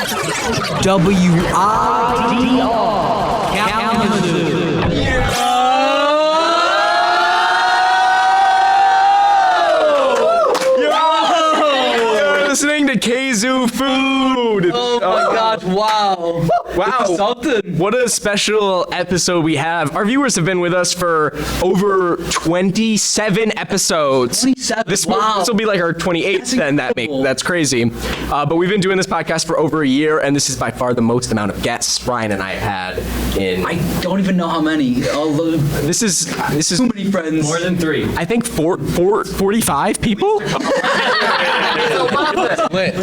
You're listening to Kzoo Food. Oh my God! Wow! Wow! What a special episode we have. Our viewers have been with us for over 27 episodes. 27. This will be like our 28th. Then that's crazy. But we've been doing this podcast for over a year, and this is by far the most amount of guests Ryan and I have had in. I don't even know how many. This is too many friends. More than 3. I think 45 people.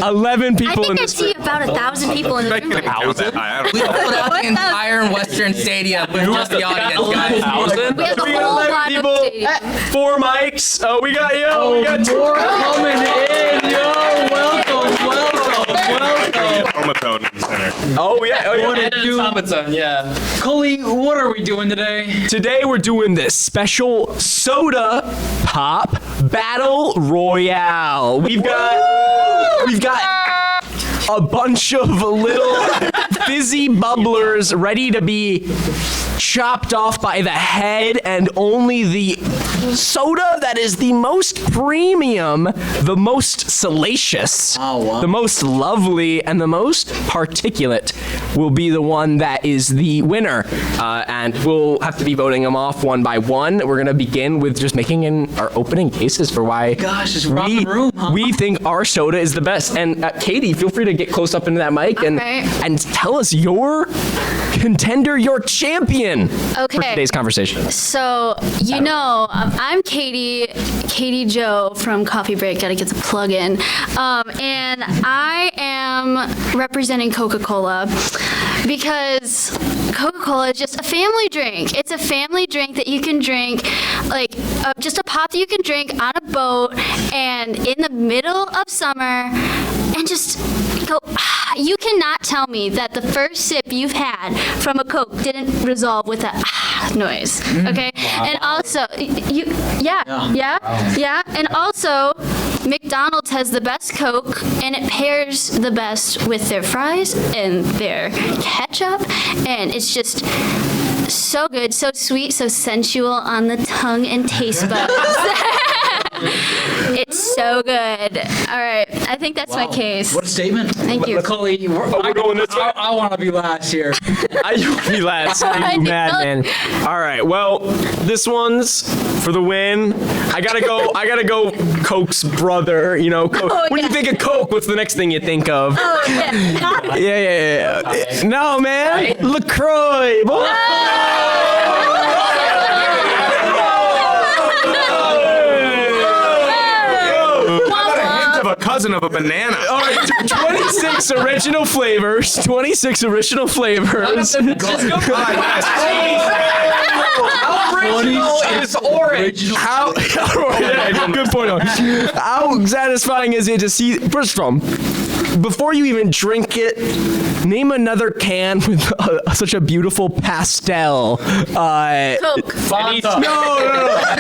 11 people in I this. see about 1,000 people in the room. We filled out the entire Western Stadium with just the audience, guys. We have the whole lot of stadium. 4 mics. Oh, we got you. We got 2 coming in, yo! Welcome. Oh yeah. Automaton, yeah. Cully, what are we doing today? Today we're doing this special soda pop battle royale. We've got a bunch of little fizzy bubblers ready to be chopped off by the head, and only the soda that is the most premium, the most salacious, the most lovely, and the most particulate will be the one that is the winner. And we'll have to be voting them off one by one. We're going to begin with just making our opening cases for why we think our soda is the best. And Katie, feel free to get close up into that mic and tell us your contender, your champion for today's conversation. So, I'm Katie Joe from Coffee Break. Gotta get the plug in. And I am representing Coca-Cola because Coca-Cola is just a family drink. It's a family drink that you can drink, like just a pop that you can drink on a boat and in the middle of summer and just go. You cannot tell me that the first sip you've had from a Coke didn't resolve with that noise, okay? Wow. And also, and also, McDonald's has the best Coke, and it pairs the best with their fries and their ketchup, and it's just so good, so sweet, so sensual on the tongue and taste buds. It's so good. All right, I think that's my case. What a statement. Thank you. Cully, we're going this way. I want to be last here. You want to be last. You madman. All right, well, this one's for the win. I gotta go Coke's brother, when you think of Coke, what's the next thing you think of? Oh, yeah. Yeah. No, man. LaCroix. Boy. A cousin of a banana. All right, 26 original flavors. 26 original flavors. Is orange. Good point. How satisfying is it to see? First of all, before you even drink it, name another can with such a beautiful pastel. Coke. No.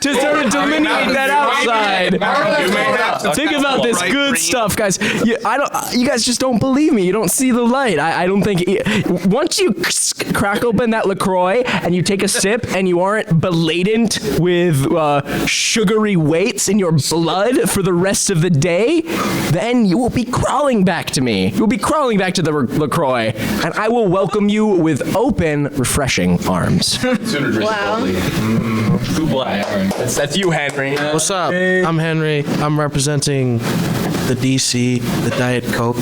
To delineate that outside. Think about this good stuff, guys. You guys just don't believe me. You don't see the light. I don't think. Once you crack open that LaCroix and you take a sip and you aren't belaboured with sugary weights in your blood for the rest of the day, then you will be crawling back to me. You'll be crawling back to the LaCroix, and I will welcome you with open, refreshing arms. Wow. That's you, Henry. What's up? I'm Henry. I'm representing the DC, the Diet Coke.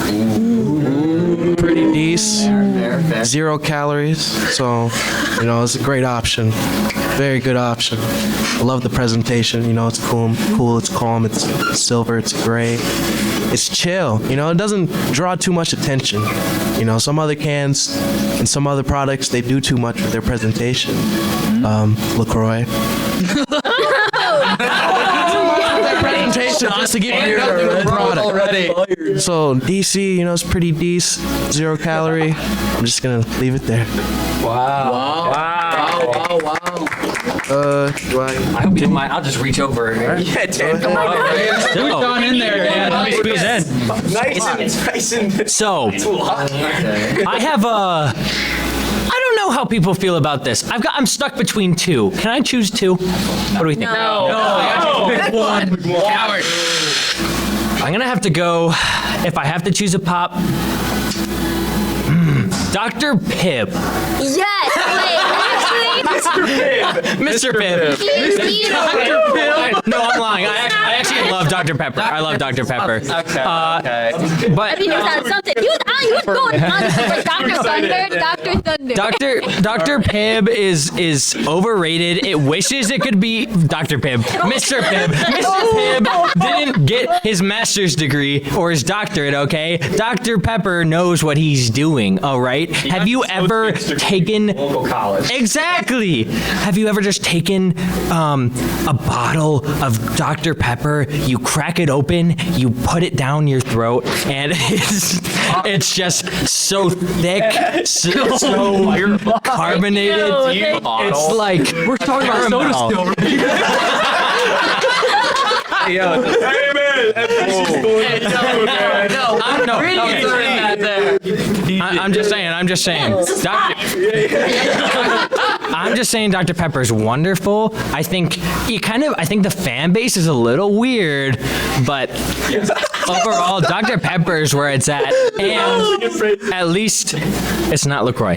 Pretty decent. 0 calories. So, it's a great option. Very good option. I love the presentation. It's cool, it's calm, it's silver, it's gray. It's chill. It doesn't draw too much attention. Some other cans and some other products, they do too much with their presentation. LaCroix. Presentation just to get you the product already. So DC, it's pretty decent, 0 calorie. I'm just gonna leave it there. Wow. Oh, wow. Do I? I hope you don't mind. I'll just reach over. Yeah, Dan. We've gone in there, man. Squeeze in. Nice and So, I have a. I don't know how people feel about this. I'm stuck between two. Can I choose two? What do we think? Coward. I'm gonna have to go. If I have to choose a pop, Dr. Pibb. Yes. Wait, actually, Mr. Pibb. he's Beto. No, I'm lying. I actually love Dr. Pepper. I love Dr. Pepper. Okay. But He was on something. He was going on for Dr. Thunder. Dr. Thunder. Dr. Pibb is overrated. It wishes it could be Dr. Pibb. Mr. Pibb. Mr. Pibb didn't get his master's degree or his doctorate, okay? Dr. Pepper knows what he's doing, all right? Have you ever taken local college. Exactly. Have you ever just taken a bottle of Dr. Pepper, you crack it open, you put it down your throat, and it's just so thick, so carbonated. It's like we're talking about soda still. Hey, man. I'm just saying. I'm just saying Dr. Pepper's wonderful. I think the fan base is a little weird, but overall, Dr. Pepper's where it's at. And at least it's not LaCroix.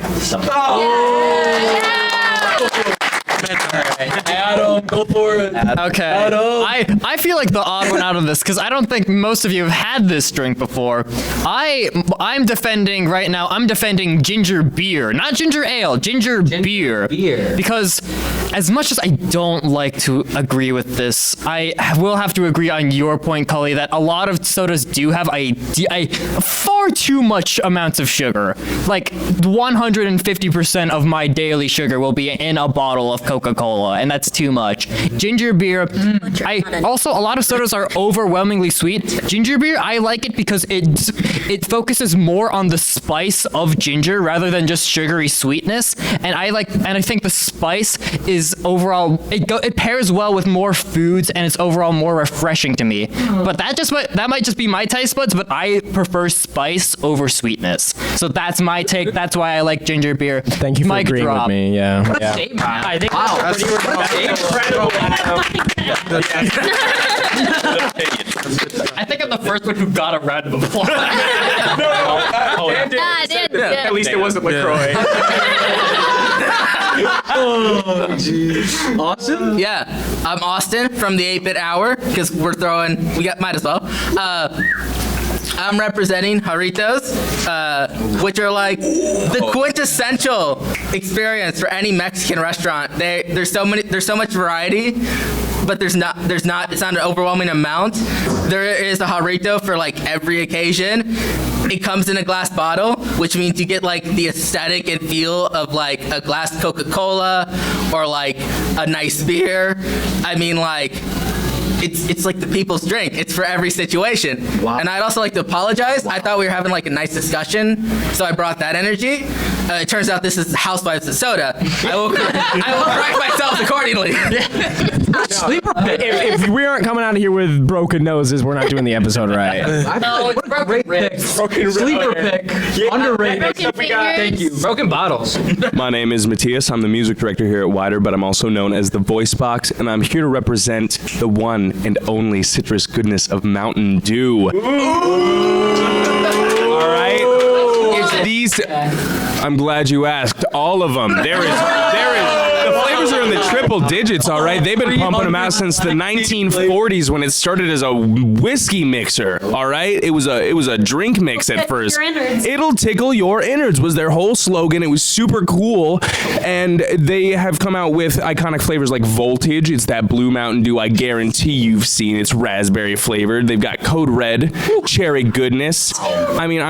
Adam, go for it. Okay. I feel like the odd one out of this because I don't think most of you have had this drink before. I'm defending right now. I'm defending ginger beer, not ginger ale, ginger beer. Because as much as I don't like to agree with this, I will have to agree on your point, Cully, that a lot of sodas do have a far too much amounts of sugar. Like 150% of my daily sugar will be in a bottle of Coca-Cola, and that's too much. Ginger beer, a lot of sodas are overwhelmingly sweet. Ginger beer, I like it because it focuses more on the spice of ginger rather than just sugary sweetness, and I think the spice is overall it pairs well with more foods, and it's overall more refreshing to me. But that might just be my taste buds, but I prefer spice over sweetness. So that's my take. That's why I like ginger beer. Thank you for Mic agreeing drop. with me. Yeah. I think I think I'm the first one who got a round of applause. At least it wasn't LaCroix. Austin? Yeah, I'm Austin from the 8-Bit Hour because might as well. I'm representing Jarritos, which are like the quintessential experience for any Mexican restaurant. There's so much variety, but it's not an overwhelming amount. There is a Jarrito for like every occasion. It comes in a glass bottle, which means you get like the aesthetic and feel of like a glass Coca-Cola or like a nice beer. I mean, like, it's like the people's drink. It's for every situation. Wow. And I'd also like to apologize. I thought we were having like a nice discussion, so I brought that energy. It turns out this is Housewives of Soda. I will correct myself accordingly. If we aren't coming out of here with broken noses, we're not doing the episode right. What a great pick. Sleeper pick. Underrated. Broken fingers. Thank you. Broken bottles. My name is Matthias. I'm the music director here at WIDR, but I'm also known as the Voice Box, and I'm here to represent the one and only citrus goodness of Mountain Dew. All right? It's these. I'm glad you asked. All of them. There is. The flavors are in the triple digits, all right? They've been pumping them out since the 1940s when it started as a whiskey mixer, all right? It was a drink mix at first. It'll tickle your innards was their whole slogan. It was super cool, and they have come out with iconic flavors like Voltage. It's that blue Mountain Dew I guarantee you've seen. It's raspberry flavored. They've got Code Red, Cherry Goodness. I mean,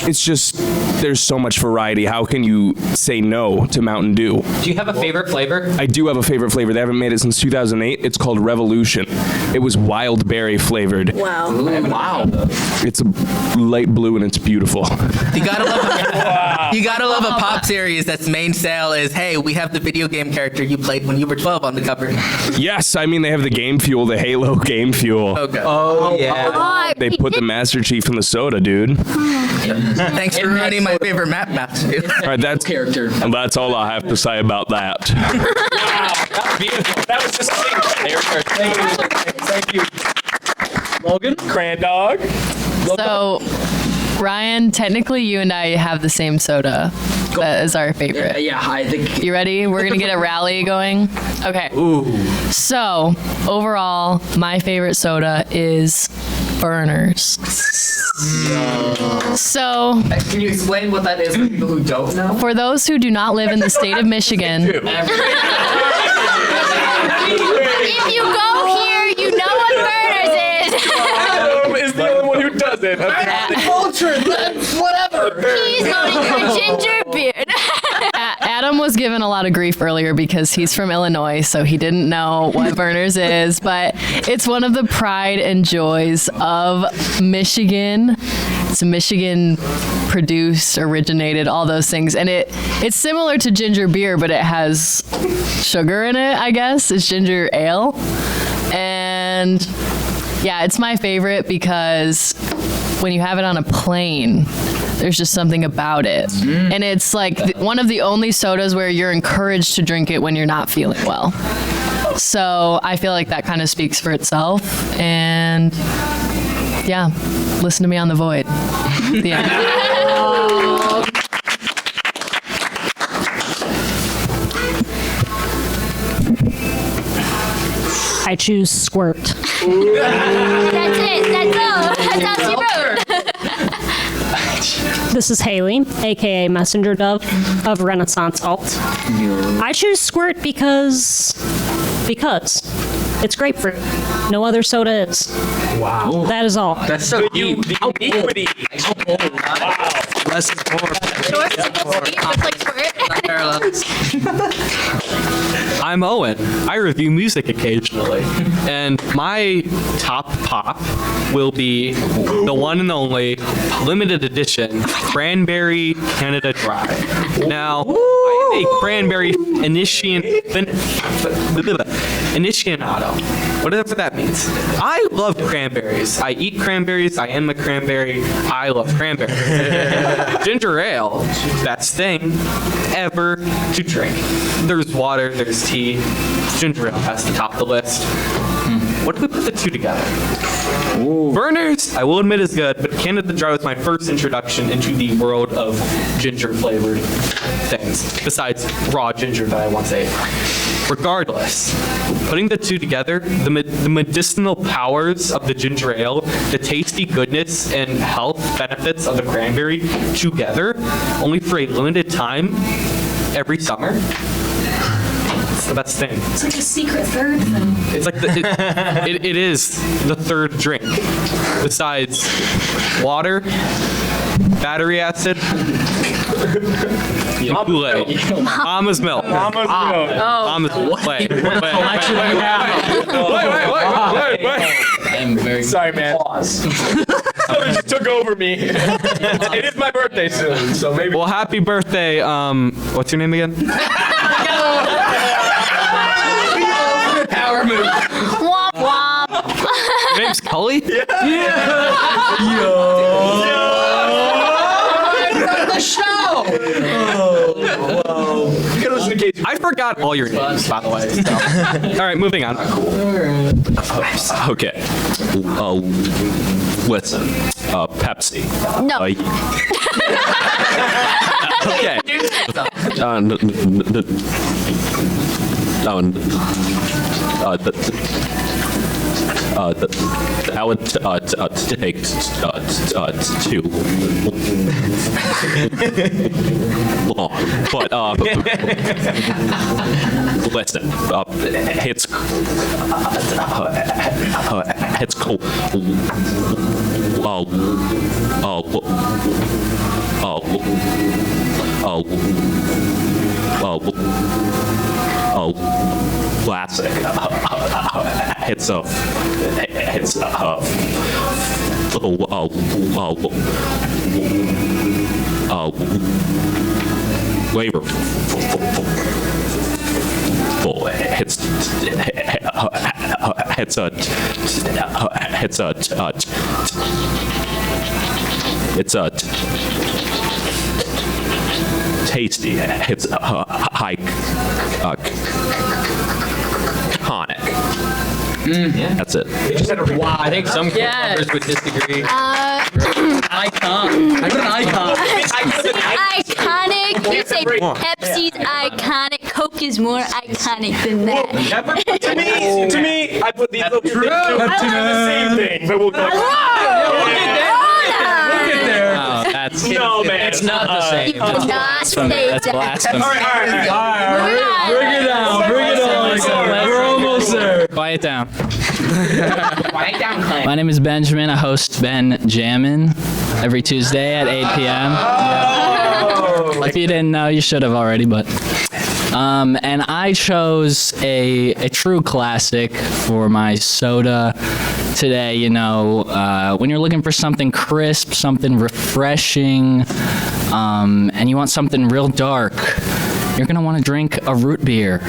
it's just, there's so much variety. How can you say no to Mountain Dew? Do you have a favorite flavor? I do have a favorite flavor. They haven't made it since 2008. It's called Revolution. It was wild berry flavored. Wow. Wow. It's a light blue and it's beautiful. You gotta love a pop series that's main sale is, hey, we have the video game character you played when you were 12 on the cover. Yes, I mean, they have the Game Fuel, the Halo Game Fuel. Okay. Oh, yeah. They put the Master Chief in the soda, dude. Thanks for ruining my favorite map. All right, that's all I have to say about that. Beautiful. That was just Thank you. Logan? Cran dog. So, Ryan, technically you and I have the same soda as our favorite. Yeah, I think. You ready? We're gonna get a rally going. Okay. Ooh. So, overall, my favorite soda is Burners. So, Can you explain what that is for people who don't know? for those who do not live in the state of Michigan, If you go here, you know what Burners is. Is the only one who doesn't. Culture, whatever. He's voting for ginger beard. Adam was given a lot of grief earlier because he's from Illinois, so he didn't know what Burners is, but it's one of the pride and joys of Michigan. It's Michigan produced, originated, all those things. And it's similar to ginger beer, but it has sugar in it, I guess. It's ginger ale. And yeah, it's my favorite because when you have it on a plane, there's just something about it. And it's like one of the only sodas where you're encouraged to drink it when you're not feeling well. So I feel like that kind of speaks for itself. And yeah, listen to me on the Void. The end. I choose Squirt. That's it. That's all. That's all she wrote. This is Haley, aka Messenger Dove of Renaissance Alt. I choose Squirt because it's grapefruit. No other soda is. Wow. That is all. That's so deep. Equity. Less is more. Short, simple, sweet, just like Squirt. I'm Owen. I review music occasionally. And my top pop will be the one and only limited edition Cranberry Canada Dry. Now, I am a cranberry aficionado. Whatever that means. I love cranberries. I eat cranberries. I am a cranberry. I love cranberries. Ginger ale, best thing ever to drink. There's water, there's tea. Ginger ale has to top the list. What do we put the two together? Burners, I will admit, is good, but Canada Dry was my first introduction into the world of ginger flavored things, besides raw ginger that I once ate. Regardless, putting the two together, the medicinal powers of the ginger ale, the tasty goodness and health benefits of the cranberry together, only for a limited time every summer. It's the best thing. It's like a secret third thing. It's like it is the third drink, besides water, battery acid, and Kool-Aid. Mama's milk. Mama's milk. Mama's wait. I'm very Sorry, man. Something just took over me. It is my birthday soon, so maybe. Well, happy birthday. What's your name again? Power move. Womp womp. Your name's Cully? I forgot all your names, by the way. So. All right, moving on. Okay. Listen. Pepsi. No. Okay. I would take too long, but listen, it's It's cool. Classic. Flavor. It's a tasty. It's iconic. That's it. Wow, I think some members would disagree. Icon. I got an icon. Iconic. You say Pepsi's iconic. Coke is more iconic than that. To me, I put these little two things the same thing, but we'll go. Look at there. Oh, that's No, man. It's not the same. You did not say that's that. blasphemy. All right. Bring it down. We're almost there. Quiet down. My name is Benjamin. I host Ben Jammin' every Tuesday at 8 p.m. If you didn't know, you should have already, but. And I chose a true classic for my soda today. You know, when you're looking for something crisp, something refreshing, and you want something real dark, you're gonna want to drink a root beer.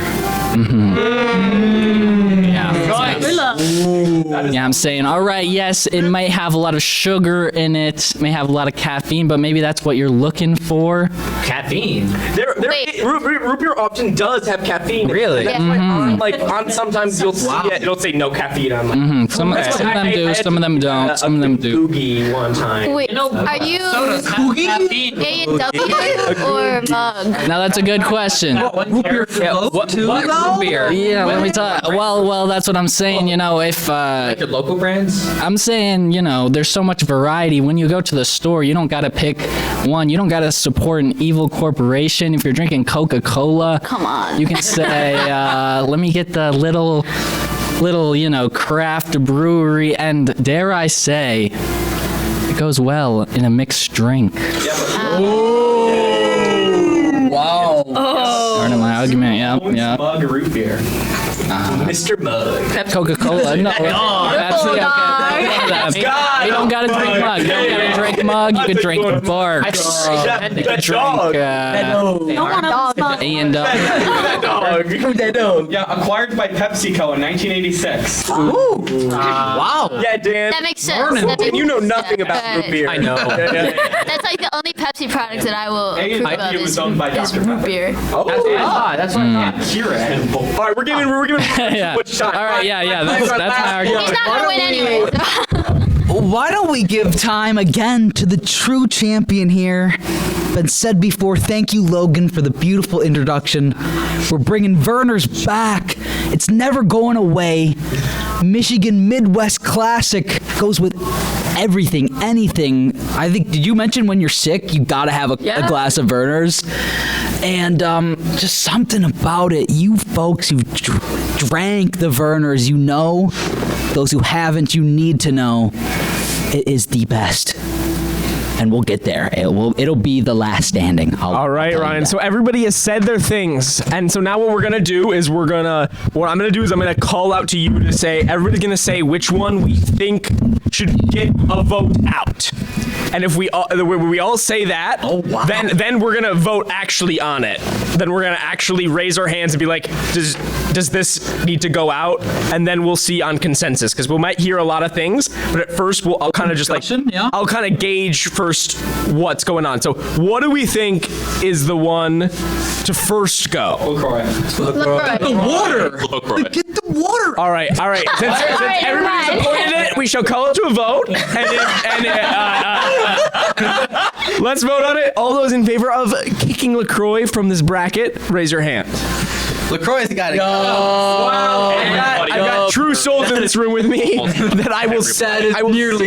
Yeah, I'm saying, all right, yes, it might have a lot of sugar in it, may have a lot of caffeine, but maybe that's what you're looking for. Caffeine. Root beer often does have caffeine. Really? That's why on sometimes you'll see it. It'll say no caffeine. I'm like, Some of them do, some of them don't, some of them do. Boogie one time. Wait, are you A&W or mug? Now that's a good question. Root beer float too, though? Yeah, let me talk. Well, that's what I'm saying. You know, if Your local brands? I'm saying, you know, there's so much variety. When you go to the store, you don't gotta pick one. You don't gotta support an evil corporation. If you're drinking Coca-Cola, Come on. you can say, let me get the little, you know, craft brewery, and dare I say, it goes well in a mixed drink. Wow. Part of my argument, yeah. Mug root beer. Mr. Mug. Coca-Cola, no. Pepsi, okay. You don't gotta drink mug. You don't gotta drink mug. You could drink bark. You could drink A&W. Yeah, acquired by PepsiCo in 1986. Wow. Yeah, Dan. That makes sense. That makes And you know sense. nothing about root beer. I know. That's like the only Pepsi product that I will approve of was owned by is Dr. root beer. That's what I thought. All right, we're giving Yeah. what shot. All right, yeah. That's my argument. He's not gonna win anyway. So. Why don't we give time again to the true champion here? Been said before, thank you, Logan, for the beautiful introduction. We're bringing Werner's back. It's never going away. Michigan Midwest Classic goes with everything, anything. I think, did you mention when you're sick, you gotta have a glass of Werner's? And just something about it. You folks who drank the Werner's, you know. Those who haven't, you need to know. It is the best. And we'll get there. It'll be the last standing. All right, Ryan. So everybody has said their things, and so now what we're gonna do is I'm gonna call out to you to say, everybody's gonna say which one we think should get a vote out. And if we all say that, then we're gonna vote actually on it. Then we're gonna actually raise our hands and be like, does this need to go out? And then we'll see on consensus, because we might hear a lot of things, but at first I'll kind of just like, I'll kind of gauge first what's going on. So what do we think is the one to first go? LaCroix. The water! LaCroix. Get the water! All right. Since everybody's appointed it, we shall call it to a vote. Let's vote on it. All those in favor of kicking LaCroix from this bracket, raise your hand. LaCroix's got it. Wow. I've got true souls in this room with me that I will see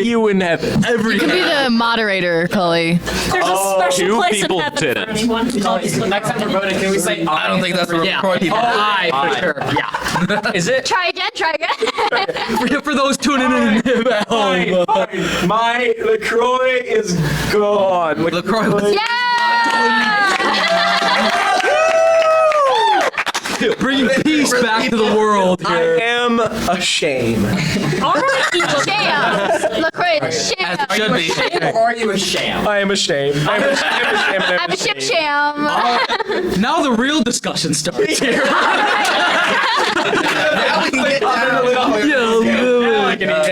you in heaven. You could be the moderator, Cully. There's a special two place in people heaven did for it. anyone. Next time we're voting, can we say I don't think that's what LaCroix people. aye for sure. Yeah. Is it? Try again. For those tuning in at home. My LaCroix is gone. LaCroix was Bringing peace back to the world I here. am ashamed. Sham. LaCroix is sham. should be. Or are you a sham? I am ashamed. I'm ashamed. I'm a sham. Now the real discussion starts here. Now we can get down.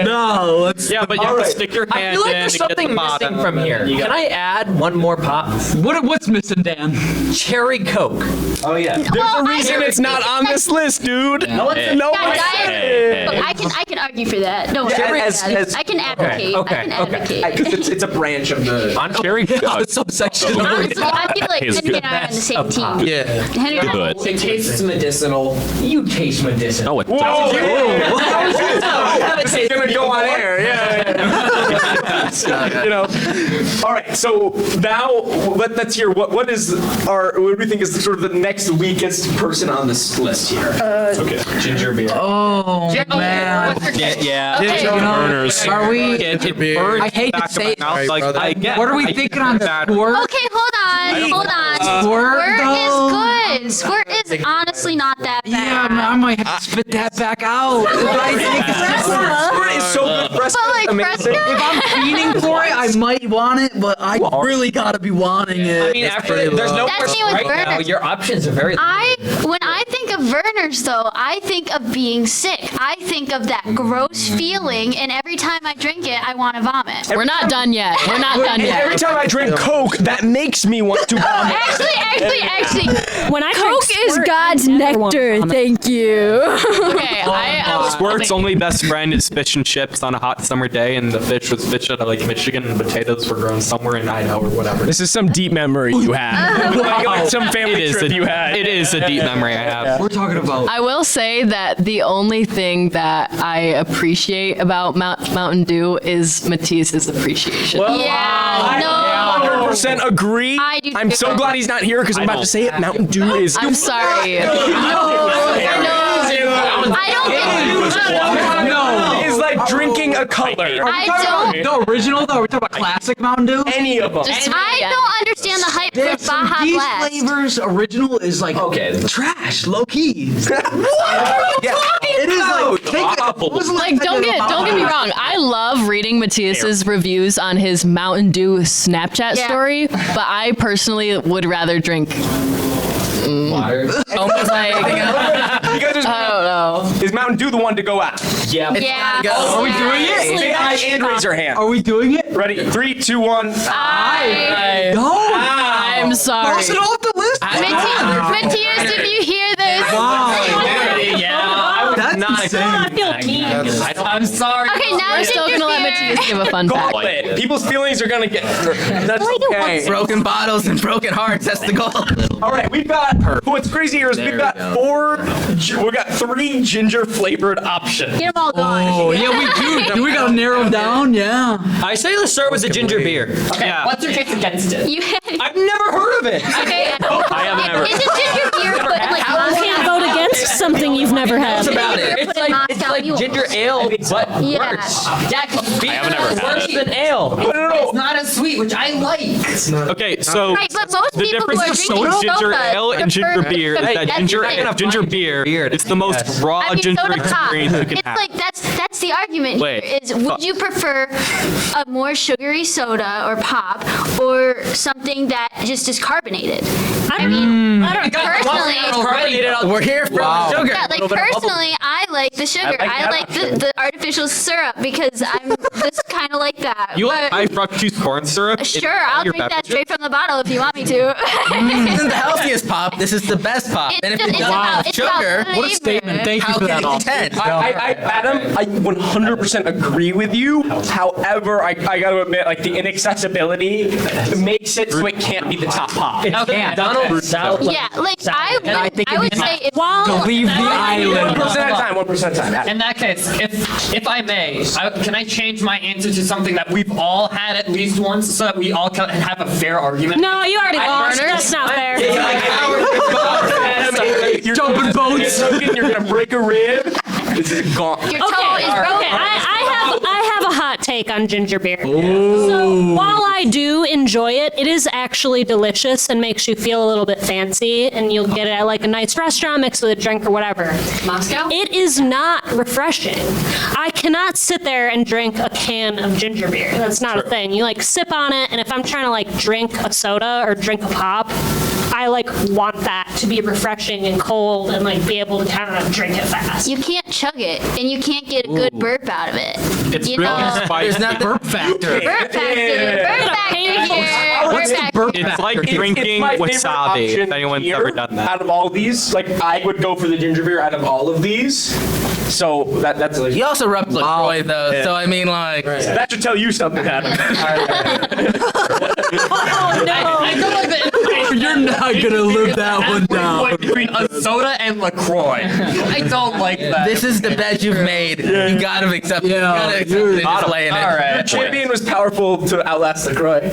No, let's. Yeah, but you have to stick your I hand feel like in there's to get the something bottom. missing from here. Can I add one more pop? What's missing, Dan? Cherry Coke. Oh yeah. There's a reason it's not on this list, dude. No one's No Guys, one Hey. look, I can argue for that. No, as- I can advocate. I can advocate. because it's a branch of the. on Cherry Coke. Subsection. Honestly, I feel like Tastes Henry good. and I are on the same team. Yeah. Henry and I- Good. It tastes medicinal. You taste medicinal. No, it doesn't. This is gonna go on air. Yeah. You know. All right. So now let's hear what is what do we think is sort of the next weakest person on this list here? Okay. Ginger beer. Oh, man. Yeah. Okay. Burners. Are we? It burns I hate to back say of my mouth. it. Like, Brother. I get. What are we I thinking get on that. squirt? Okay, hold on. Squirt, though? Squirt is good. Squirt is honestly not that Yeah, bad. I might have to spit that back out. I think Squirt is so good. Fresca But like is amazing. Fresca, if I'm feeding for it, I might want it, but I really gotta be wanting it. I mean, after there's no That's more me with right now. burners. Your options are very. when I think of Vernors though, I think of being sick. I think of that gross feeling, and every time I drink it, I want to vomit. We're not done yet. We're not done Every yet. time I drink Coke, that makes me want to vomit. Actually, When I Coke drink is squirt, God's I never want nectar. to vomit. Thank you. Okay, Squirt's only best friend is fish and chips on a hot summer day, and the fish was fish out of like Michigan, and potatoes were grown somewhere in Idaho or whatever. This is some deep memory you have. like some family trip you had. It is a deep memory I have. We're talking about. I will say that the only thing that I appreciate about Mountain Dew is Matthias's appreciation. yeah, no. 100% agree. I do I'm too. so glad he's not here because I'm about to say it. Mountain Dew is. I'm sorry. I don't get. No, it's like drinking a color. I don't. The original, though? Are we talking about classic Mountain Dew? Any of them. I don't understand the hype There's for some Baja these Blast. flavors. Original is like trash, low key. It is like Don't get me wrong. I love reading Matthias's reviews on his Mountain Dew Snapchat Yeah. story, but I personally would rather drink Water. almost like You guys just, I don't know. is Mountain Dew the one to go at? Yeah. Yeah. Are we doing it? Say aye and raise your hand. Are we doing it? Ready? 3, 2, 1. No. I'm sorry. Cross it off the list. Matthias, if you hear this. Yeah. That's not insane. I feel mean. I'm sorry. Okay, now We're still gonna let Matthias give a fun fact. People's feelings are gonna get. That's okay. broken bottles and broken hearts. That's the goal. All right, we've got. What's crazy here is we've got we got 3 ginger flavored options. Get them all going. Oh, yeah, we do. Do we gotta narrow them down? Yeah. I say let's start with the ginger beer. Yeah. What's your case against it? You I've never heard of it. okay? I haven't ever. It's a ginger beer, but like You can't vote against something you've never had. about it. It's like ginger ale, but Yeah. worse. That could be haven't ever had worse it. than ale. No. It's not as sweet, which I like. Okay, so Right, but most the people who difference are between drinking ginger soda ale and ginger prefer- beer is that that's ginger right. ginger beer it's the most raw I mean, ginger soda pop. experience you can It's have. like that's the argument Wait, here is would you prefer a more sugary soda or pop or something that just is carbonated? I mean, I don't personally. We're here for sugar. Yeah, like personally, I like the sugar. I like the artificial syrup because I'm just kind of like that. You like But high fructose corn syrup? in sure, all I'll your drink that beverages? straight from the bottle if you want me to. This isn't the healthiest pop. This is the best pop. And if it doesn't have sugar, What a statement. Thank you how for can that. it be 10? Adam, I 100% agree with you. However, I gotta admit, like the inaccessibility makes it so it can't be the top pop. Okay, Donald South. Yeah, like I would say if While Leave the island. 1% at a time. 1% at a time. Adam. In that case, if I may, can I change my answer to something that we've all had at least once, so that we all can have a fair argument? no, you already lost. That's not fair. You're jumping boats. You're gonna break a rib. This is gone. Your toe is broken. I have a hot take on ginger beer. So while I do enjoy it, it is actually delicious and makes you feel a little bit fancy, and you'll get it at like a nice restaurant mixed with a drink or whatever. Moscow? It is not refreshing. I cannot sit there and drink a can of ginger beer. That's not a thing. You like sip on it, and if I'm trying to like drink a soda or drink a pop, I like want that to be refreshing and cold and like be able to kind of drink it fast. You can't chug it, and you can't get a good burp out of it. It's you really know? spicy. There's not burp factor. Burp factor. Burp factor here. What's the burp It's factor? like drinking my favorite wasabi, option if anyone's here ever done that. Out of all these, like I would go for the ginger beer out of all of these. So that's like, You also rubbed LaCroix though, so I mean like. that should tell you something, Adam. I feel like the You're not gonna live that one down. between a soda and LaCroix. I don't like that. This is the bet you've made. You gotta accept it. You gotta accept it. Just laying it. All right. Champion was powerful to outlast LaCroix.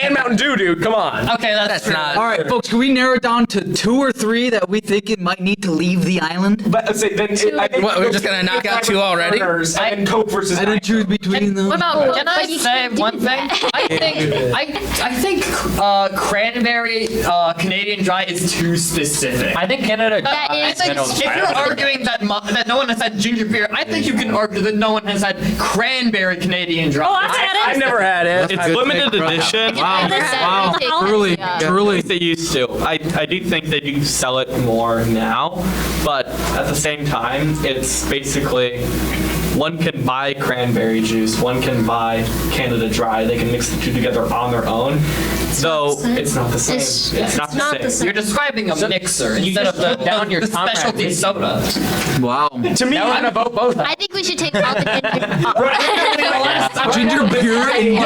And Mountain Dew, dude. Come on. Okay, That's not. All right, folks, can we narrow it down to 2 or 3 that we think it might need to leave the island? But let's say then I think What, we're just gonna knock out 2 already? Burners and Coke versus. I didn't choose between them. What about, can I But you say can't do one thing? that. I think cranberry Canadian dry is too specific. I think Canada. That is I think if you're arguing that that no one has had ginger beer, I think you can argue that no one has had cranberry Canadian dry. Oh, I've had it. I've never had it. It's limited edition. Wow. Truly, truly. They used to. I do think they do sell it more now, but at the same time, it's basically one can buy cranberry juice, one can buy Canada Dry. They can mix the two together on their own. Though it's not the same. It's not the same. You're describing a mixer instead of the specialty soda. Wow. To me, I vote both. I think we should take all the Ginger beer and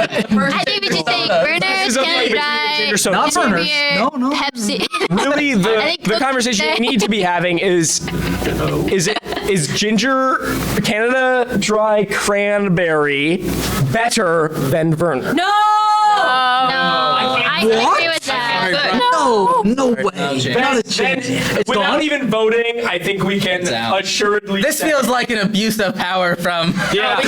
I think we should take Burners, Canada Dry, ginger soda. Not ginger burners. beer, No, no. Pepsi. Really, I the think Coke conversation is we need to be having is ginger Canada Dry cranberry better than Verner? No! I agree with that. no way. Not a chance. It's Without gone. even voting, I think we can assuredly. This say- feels like an abuse of power from. Yeah.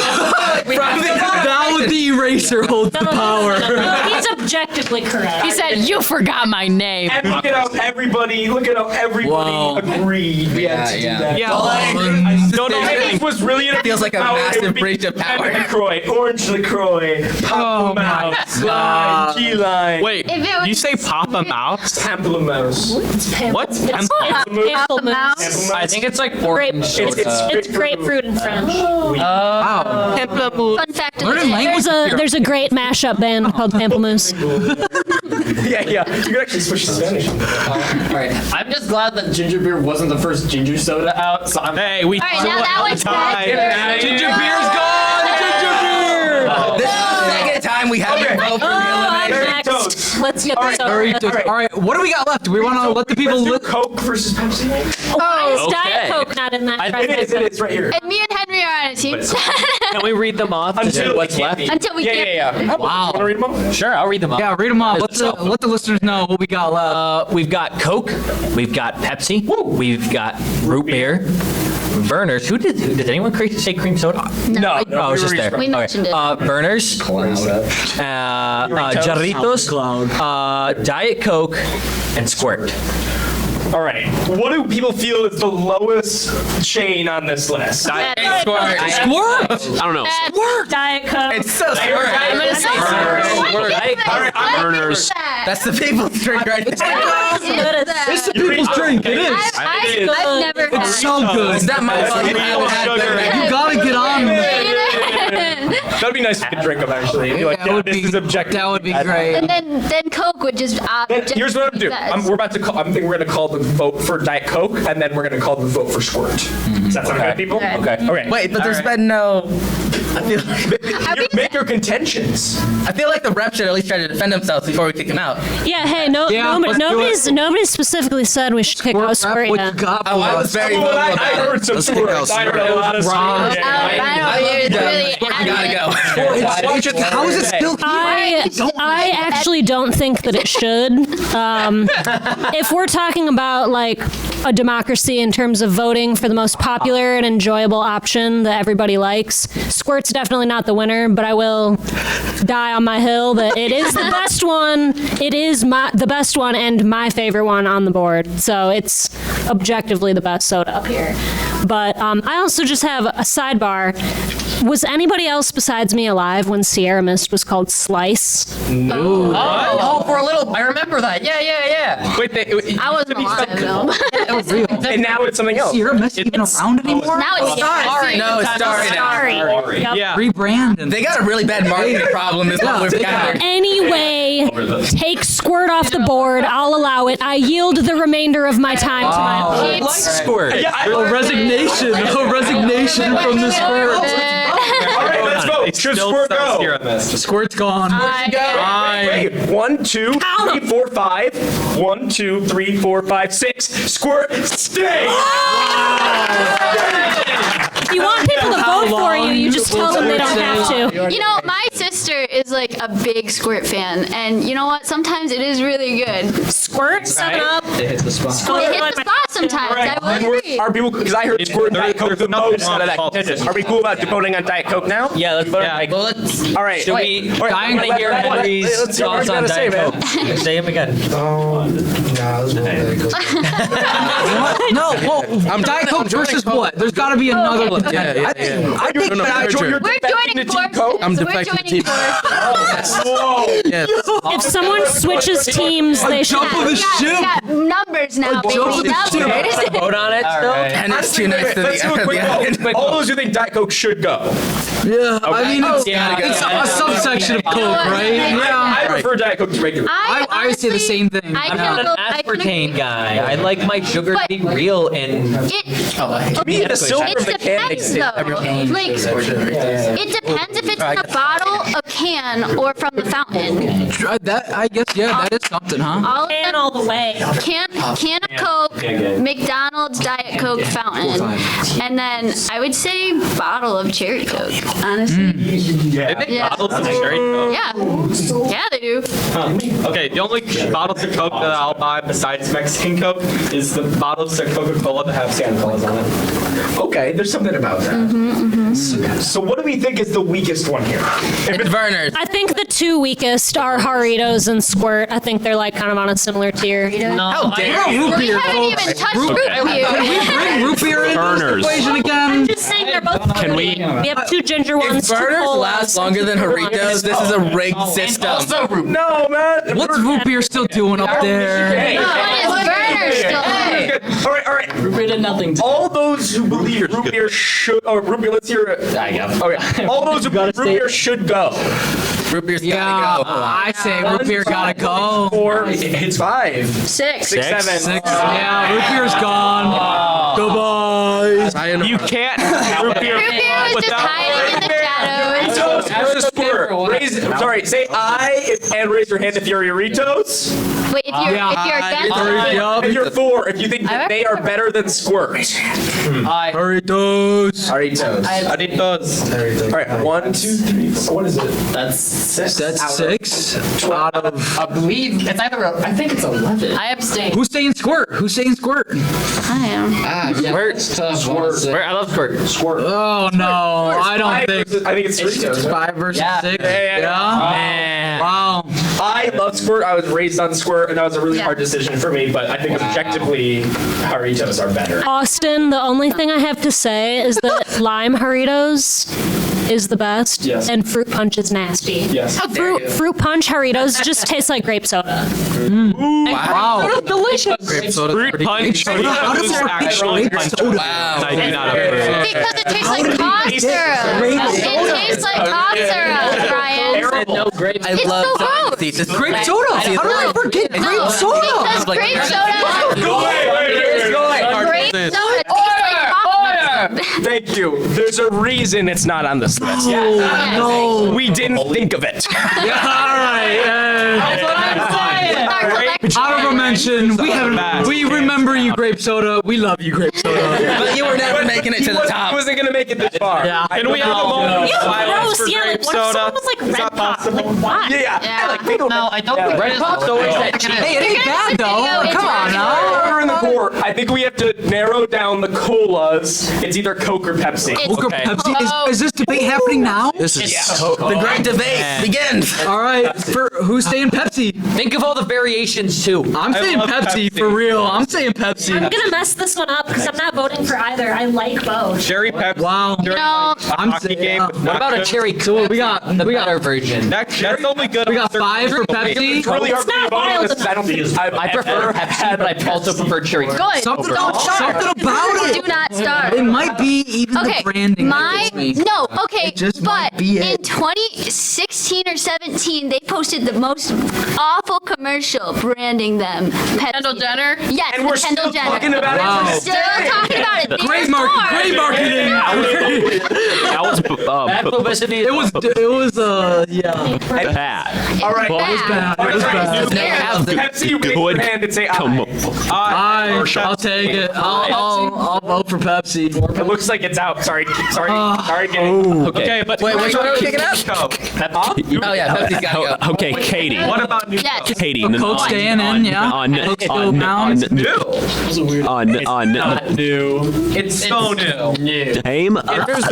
Now the eraser holds the power. No, he's objectively correct. He said, "You forgot my name." And look at how everybody Wow. agreed. We had to do that. Yeah, I don't know. This was really an Feels like a power massive to breach of be- power. LaCroix, Orange LaCroix, Papa Mouse, Lime, Key Lime, Wait, If it was- you say Papa Mouse? Pamplemousse. What? Pamplemousse. I think it's like Grape. orange soda. It's grapefruit in French. Fun fact of the Learning day. language. There's a great mashup band called Pamplemousse. Yeah. You can actually switch to Spanish. I'm just glad that ginger beer wasn't the first ginger soda out. So I'm Hey, we All right, now that one's back. Ginger beer's gone. Ginger beer. This is the second time we haven't voted for I'm reelimination. next. Let's get this over. Doritos. All right, what do we got left? Do we want to let the people Let's do live? Coke versus Pepsi. Why is Diet Okay. Coke not in that? It is right here. And me and Henry are on a team. Can we read them off? Until what's left? Until we get. Yeah. Wow. Want to read them all? Sure, I'll read them off. Yeah, read them off. Let the listeners know what we got left. We've got Coke, we've got Pepsi, we've got root beer, Burners. Did anyone say cream soda? No. Oh, I was just there. We mentioned it. Burners, Jarritos, Diet Coke, and Squirt. All right. What do people feel is the lowest chain on this list? Squirt. I don't know. Diet Coke. It's so smart. I'm gonna say Burners. That's the people's drink right there. It's the people's drink. It is. I've never had It's so good. It's not my fault. I haven't had better. You gotta get on with it. it. That'd be nice if you could drink them, actually. Be like, That yeah, would this be- is objective. That would be great. And then Coke would just. Then here's what I'm gonna do. We're about to call. I think we're gonna call the vote for Diet Coke, and then we're gonna call the vote for Squirt. Does that sound good, people? Okay. Okay. Wait, but there's been no. I feel like, Make your contentions. I feel like the rep should at least try to defend themselves before we kick him out. Yeah, hey, Yeah, let's do nobody specifically said we should kick out Squirt What yet. you got for Oh, I was us? very Well, vocal I about it. heard some Let's kick out Squirt. I heard a lot of Wrong. Squirt. I gotta go. How is it still here? I actually don't think that it should. If we're talking about like a democracy in terms of voting for the most popular and enjoyable option that everybody likes. Squirt's definitely not the winner, but I will die on my hill that it is the best one. It is the best one and my favorite one on the board. So it's objectively the best soda up here. But I also just have a sidebar. Was anybody else besides me alive when Sierra Mist was called Slice? Oh, for a little, I remember that. Yeah. Wait, I wasn't alive though. and now it's something else. Sierra Mist even around anymore? Now it's Starry. No, it's Starry now. Sorry. Yep. Yeah. Rebrand. They got a really bad marketing problem is what we've got. Anyway, take Squirt off the board. I'll allow it. I yield the remainder of my time to my opponents. Squirt. Resignation from the Squirt. All right, let's go. Should Squirt go? Squirt's gone. Wait, 1, 2, 3, 4, 5. 1, 2, 3, 4, 5, 6. Squirt, stay! If you want people to vote for you, you just tell them they don't have to. You know, my sister is like a big Squirt fan, and you know what? Sometimes it is really good. Squirt, 7-Up. It hits the spot sometimes. I will agree. Are people, because I heard Squirt and Diet Coke the most out of that contention. Are we cool about voting on Diet Coke now? Yeah, let's vote. All right. Should we? I want to hear Henry's Let's see what thoughts you on gotta say, Diet man. Coke. Say him again. No, well, Diet Coke versus what? There's got to be another one. I think that We're joining forces. I'm We're defecting the joining team. forces. If someone switches teams, they should. We got numbers now, baby. Numbers. Vote on it still? And it's too nice to Let's do a quick vote. All those who think Diet Coke should go. Yeah, I mean, it's Yeah. a subsection of Coke, right? Yeah. I prefer Diet Coke to regular. I say the same thing. I I'm not an aspartame guy. I like my sugar to be real and To me, the silver It of the can depends, makes it. though. Like, it depends if it's in a bottle, a can, or from the fountain. That, I guess, yeah, that is something, huh? All of And them, all the way. can of Coke, McDonald's Diet Coke fountain, and then I would say bottle of cherry Coke. Honestly, yeah. Bottles of cherry Coke. Yeah, they do. Okay, the only bottles of Coke that I'll buy besides Mexican Coke is the bottles of Coca-Cola that have Santa Claus on it. Okay, there's something about that. So what do we think is the weakest one here? It's Werner's. I think the two weakest are Doritos and Squirt. I think they're like kind of on a similar tier. How dare you? We haven't even touched root beer. Bring root beer into Burners. this equation again. I'm just saying they're both. Can we? We have two ginger If ones. two Werner's colas. last longer than Doritos, this is a rigged system. No, man. What's root beer still doing up there? What is Werner still? All right. root beer did nothing to All those who believe root beer should, or root beer, let's hear it. Okay. All those who believe root beer should go. Root beer's Yeah, gotta go. I say root beer gotta go. 4, it's 5, 6. 6, 7. Yeah, root beer's gone. Goodbye. You can't have root beer Root beer was just without hiding in the shadows. Ritos versus Squirt. Say I and raise your hand if you're Ritos. Wait, if you're against If you're 4, if you think that they are better than Squirt. Doritos. Aditos. All right, 1, 2, 3, 4. What is it? That's 6 out of. I believe it's either, I think it's 11. I abstain. Who's saying Squirt? Who's saying Squirt? I am. Where I love squirt. Oh no, I don't think. I think it's Ritos. 5 versus 6. Yeah. Wow. I love Squirt. I was raised on Squirt, and that was a really hard decision for me. But I think objectively, Doritos are better. Austin, the only thing I have to say is that lime Doritos is the best, Yes. and fruit punch is nasty. Yes. Fruit punch Doritos just taste like grape soda. Wow. Delicious. Grape soda. Fruit punch. How does that Actually, grape soda? Wow. I do not approve. Because it tastes like cough syrup. It tastes like cough syrup, Ryan. No grape. I It's love so gross. Dynasty. This is Grape great. soda. How did I forget grape Because soda? grape soda. Go away. Grape soda tastes like cough syrup. Thank you. There's a reason it's not on this list. No. We didn't think of it. All right. That's what I'm saying. Our collection. Honorable mention. We remember you, grape soda. We love you, grape soda. But you were never making it to the He top. wasn't going to make it this far. Yeah. Can we have a moment of silence for Yeah, like, what if someone was like red pop? Like, why? No, I don't think red pop's always that cheap. Hey, it ain't bad though. Come on now. We're in the court. I think we have to narrow down the colas. It's either Coke or Pepsi. Coke or Pepsi? Is this debate happening now? This is The great debate begins. All right, who's saying Pepsi? Think of all the variations too. I'm saying Pepsi for real. I'm saying Pepsi. I'm gonna mess this one up because I'm not voting for either. I like both. Cherry Pepsi. Wow. No. I'm Hockey saying. game. What about a cherry cool? We got better version. That's only good. we got 5 for Pepsi. It's really hard It's not wild because I don't think I prefer Pepsi, but I also prefer cherry cool. Good. Something Don't start. about Do it. not start. It might be even Okay, the branding. that gets me. okay, It just might but be in it. 2016 or 17, they posted the most awful commercial branding them. Kendall Jenner? Yes, And we're Kendall still Jenner. talking about Wow. it. Still talking about it. Great There's marketing. more. Great marketing. That was Bad publicity. It was yeah. bad. All right. Bad. It was bad. Pepsi, raise your hand and say aye. I'll take it. I'll vote for Pepsi. It looks like it's out. Sorry, gang. Okay, but Wait, which one are we picking up? Oh yeah, Pepsi's gotta go. okay, Katie. What about new Yes. Katie, Coke staying in, yeah. Coke still pounds. It's so new. Name a good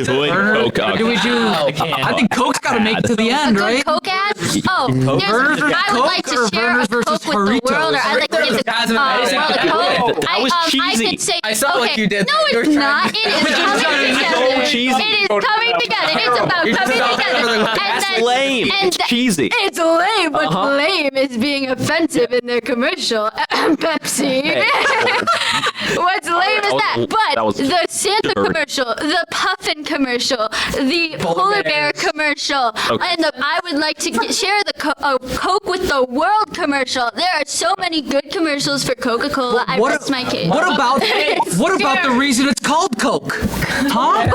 Coke. Do we do? I think Coke's got to make it to the end, A good right? Coke ad? Oh, Versus I would like Coke to or share a Versus Coke with the Haritos? world, or I'd like to give the world a Coke. That was I cheesy. could say, I saw what okay, you did no, there. You it's were not. trying It is coming together. cheesy. It is coming together. It's about coming together. That's lame. It's cheesy. It's lame. What's lame is being offensive in their commercial. Pepsi. What's lame is that. But the Santa commercial, the Puffin commercial, the Polar Bear commercial, and I would like to share the Coke with the world commercial. There are so many good commercials for Coca-Cola. I rest my case. What about the reason it's called Coke? Huh? Do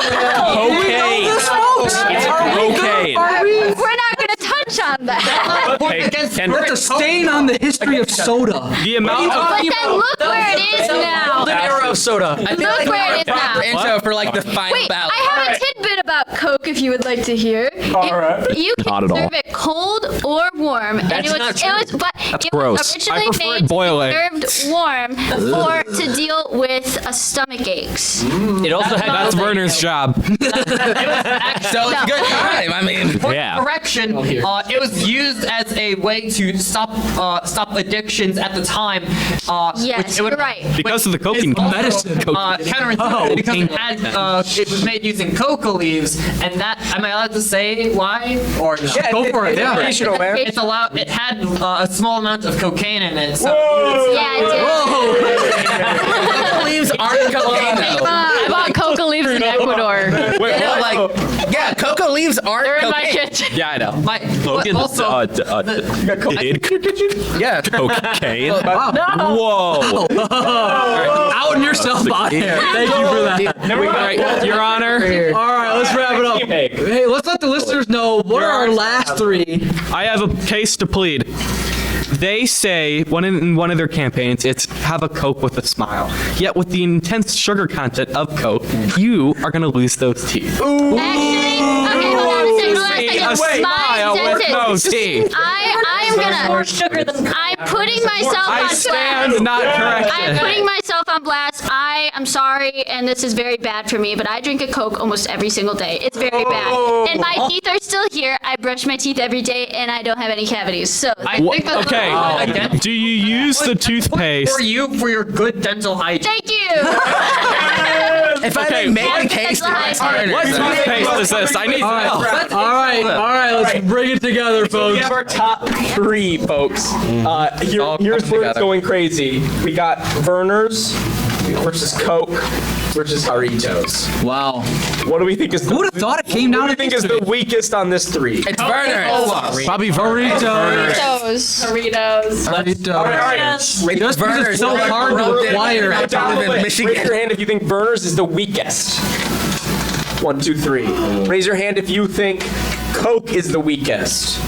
we know this, folks? Cocaine. We're not going to touch on that. That's a stain on the history of soda. The amount But then look where it is now. Arrow soda. I feel Look like where it is now. intro for like the final Wait, battle. I have a tidbit about Coke if you would like to hear. You can Not at all. serve it cold or warm. That's and not it true. was, but it gross. was originally I prefer made boiling. to be served warm to deal with stomach aches. It also had That's Werner's job. So it's a good time. I mean, Yeah. Correction. It was used as a way to stop addictions at the time. Yes, you're right. Because of the cocaine. Medicine. Counterintuitive because it was made using coca leaves, and that am I allowed to say why or no? Go for it. Yeah. It's allowed. It had a small amount of cocaine in it. So Yeah, it coca leaves aren't cocaine though. I bought coca leaves in Ecuador. You know, like, yeah, coca leaves aren't They're in my cocaine. kitchen. Yeah, I know. Logan also did Yeah. cocaine. Whoa. Outing yourself out here. Thank you for that. All right, Your Honor. All right, let's wrap it up. Hey, let's let the listeners know what are our last 3. I have a case to plead. They say in one of their campaigns, it's have a Coke with a smile. Yet with the intense sugar content of Coke, you are gonna lose those teeth. Actually, okay, hold on a second. A smile with no teeth. I'm putting myself on I stand not I'm corrected. putting myself on blast. I am sorry, and this is very bad for me, but I drink a Coke almost every single day. It's very bad. And my teeth are still here. I brush my teeth every day, and I don't have any cavities. So I think that's Okay. Do you use the toothpaste? for you for your good dental hygiene. thank you. If I may make a case for my partner. What toothpaste is this? I need to know. All right, let's bring it together, We folks. have our top 3, folks. Here's where it's going crazy. We got Werner's versus Coke versus Doritos. Wow. What do we think is Who would have thought it came down What do you to think is the weakest on this 3? It's Werner. Probably Doritos. Doritos. All right. Just because it's so hard to acquire. Raise your hand if you think Werner's is the weakest. 1, 2, 3. Raise your hand if you think Coke is the weakest.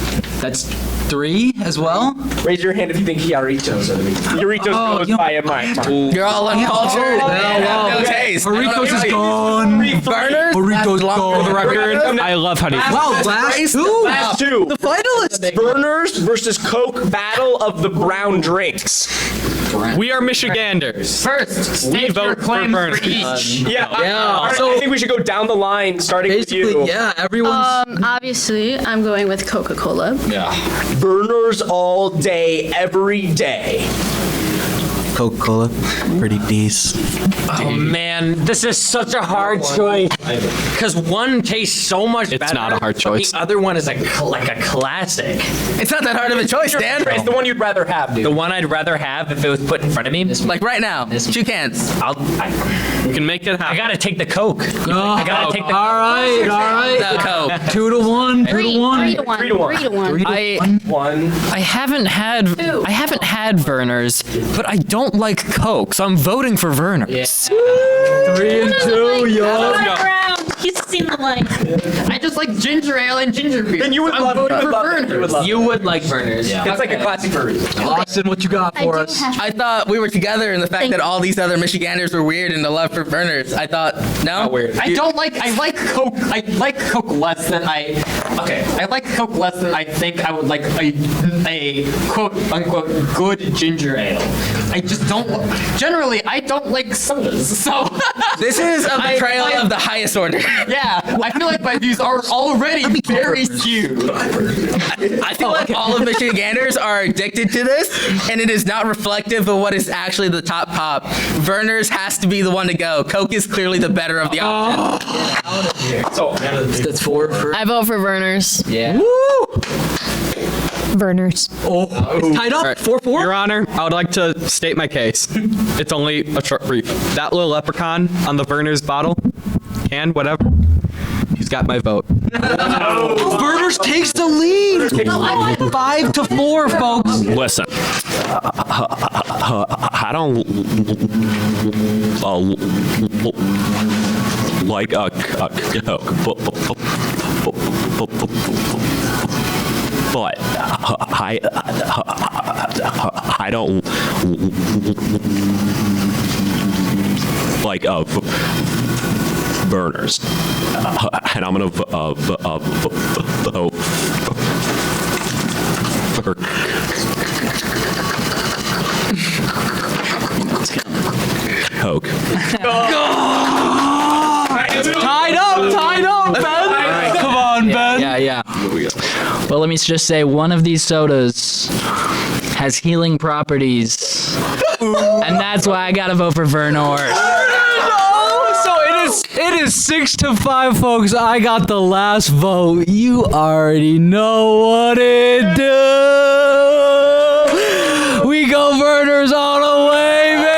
That's 3 as well. Raise your hand if you think Jarritos are the meat. Jarritos goes by a mic. You're all uncultured. No taste. Doritos is gone. Burners. Doritos gone. For the record, I love honey. Wow, last two. Last two. The finalists. Burners versus Coke Battle of the Brown Drinks. We are Michiganders. First, We vote for burners. Yeah. So I think we should go down the line, starting with you. Basically, yeah, everyone's. Obviously, I'm going with Coca-Cola. Burners all day, every day. Coca-Cola, pretty decent. Oh man, this is such a hard choice. Because one tastes so much better. It's not a hard but choice. The other one is like a classic. It's not that hard of a choice, Dan. It's the one you'd rather have, dude. The one I'd rather have if it was put in front of me. Like right now. 2 cans. We can make it I happen. gotta take the Coke. I gotta take the All right. No Coke. 2 to 1. 2 3 to 1. to 1. 3 to 1. 3 to 1. I haven't had Vernors, but I don't like Coke, so I'm voting for Vernors. 3 and 2, yo. He's seen the light. I just like ginger ale and ginger beer. Then you would love it. You would like Vernors. It's like a classic for a reason. Austin, what you got for I us? do have I thought we were together in the fact that all these other Michiganders were weird in the love for burners. I thought, no? Weird. I like Coke. I like Coke less than I like Coke less than I think I would like a quote unquote good ginger ale. I just don't, generally, I don't like sodas, so. This is a betrayal of the highest order. Yeah, I feel like my views are already very skewed. I feel like all of Michiganders are addicted to this, and it is not reflective of what is actually the top pop. Vernors has to be the one to go. Coke is clearly the better of the options. That's 4 for. I vote for Vernors. Yeah. Vernors. Tied up. 4-4. Your Honor, I would like to state my case. It's only a short brief. That little leprechaun on the Vernors bottle, and whatever, he's got my vote. Burners takes the lead. 5 to 4, folks. Listen, I don't like a Coke, but I don't like burners, and I'm gonna vote for Coke. Tied up, Ben. Come on, Ben. Yeah. Well, let me just say one of these sodas has healing properties, and that's why I gotta vote for Vernors. So it is 6 to 5, folks. I got the last vote. You already know what it do. We go Vernors all the way, baby.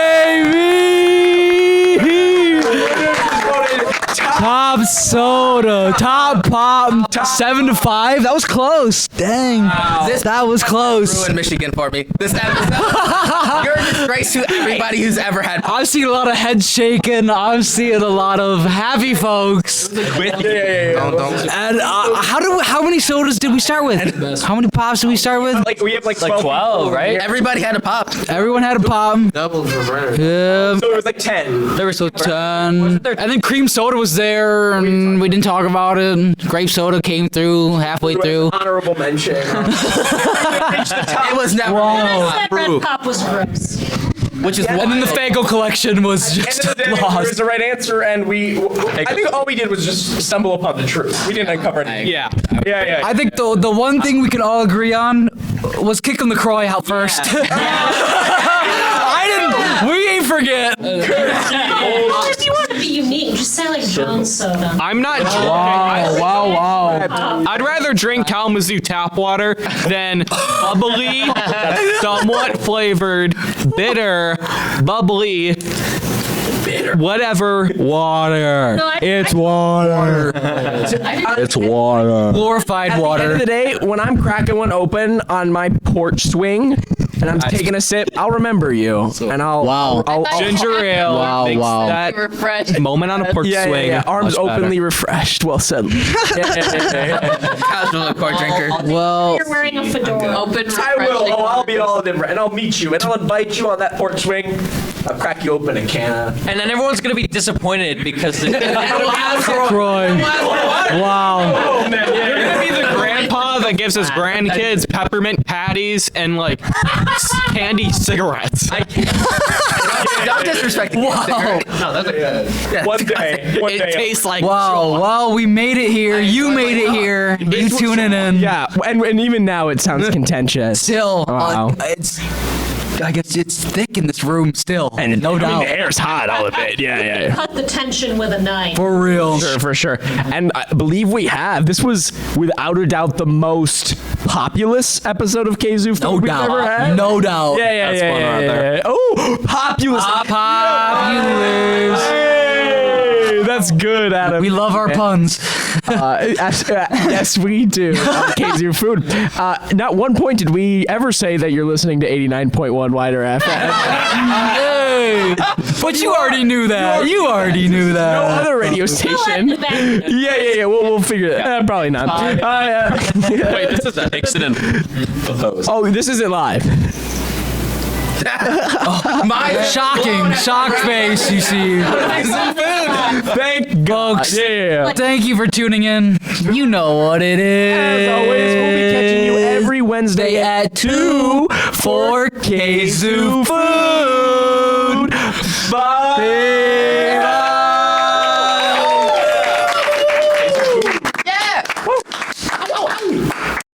Top soda, top pop, 7 to 5. That was close. Dang, that was close. Ruined Michigan for me. This episode, you're a disgrace to everybody who's ever had. I've seen a lot of head shaking. I'm seeing a lot of happy folks. And how many sodas did we start with? How many pops did we start with? Like we have like 12, right? Everybody had a pop. Everyone had a pop. Double for Brenner. Yeah. So it was like 10. There was 10. And then cream soda was there, and we didn't talk about it. And grape soda came through halfway through. Honorable mention. It was never. That red pop was gross. Which is And then the Faygo collection was just End of the day, lost. there's the right answer, and I think all we did was just stumble upon the truth. We didn't uncover anything. Yeah. Yeah. I think the one thing we can all agree on was kicking the Croy out first. We ain't forget. Well, if you want to be unique, just say like Jones soda. I'm not joking. Wow. I'd rather drink Kalamazoo tap water than bubbly, somewhat flavored, bitter, bubbly, whatever water. It's water. It's water. Glorified At the end water. of the day, when I'm cracking one open on my porch swing, and I'm taking a sip, I'll remember you, and I'll Ginger ale. Wow, makes wow. that Refreshed. moment on a porch swing. arms much better. openly refreshed. Well said. Casual liqueur drinker. Well, You're wearing a fedora. Open, I will. refreshing. Oh, I'll be all of them, and I'll meet you, and I'll invite you on that porch swing. I'll crack you open a can of. And then everyone's gonna be disappointed because Croy. Wow. Oh, man, yeah. You're gonna be the grandpa that gives his grandkids peppermint patties and like candy cigarettes. Don't disrespect the kids. No, that's a One day. It tastes like Wow, we made it here. You made it here. You tuning in. Yeah, and even now it sounds contentious. Still, Wow. I guess it's thick in this room still. And no doubt. the air's hot all of it. Yeah. Cut the tension with a knife. For real. For sure. And I believe we have. This was, without a doubt, the most populous episode of Kzoo Food we've ever had. No doubt. Yeah. Oh, populous. Hey, that's good, Adam. We love our puns. Yes, we do. Kzoo Food. Not one point did we ever say that you're listening to 89.1 WIDR FM. Hey, but you already knew that. You already knew No that. other radio station. Yeah. We'll figure that. Probably not. Wait, this is an accident. Oh, this isn't live. My Shocking. Shock face, you see. Thank God. Yeah. Thank you for tuning in. You know what it is. As always, we'll be catching you every Wednesday at 2 for Kzoo Food. Bye.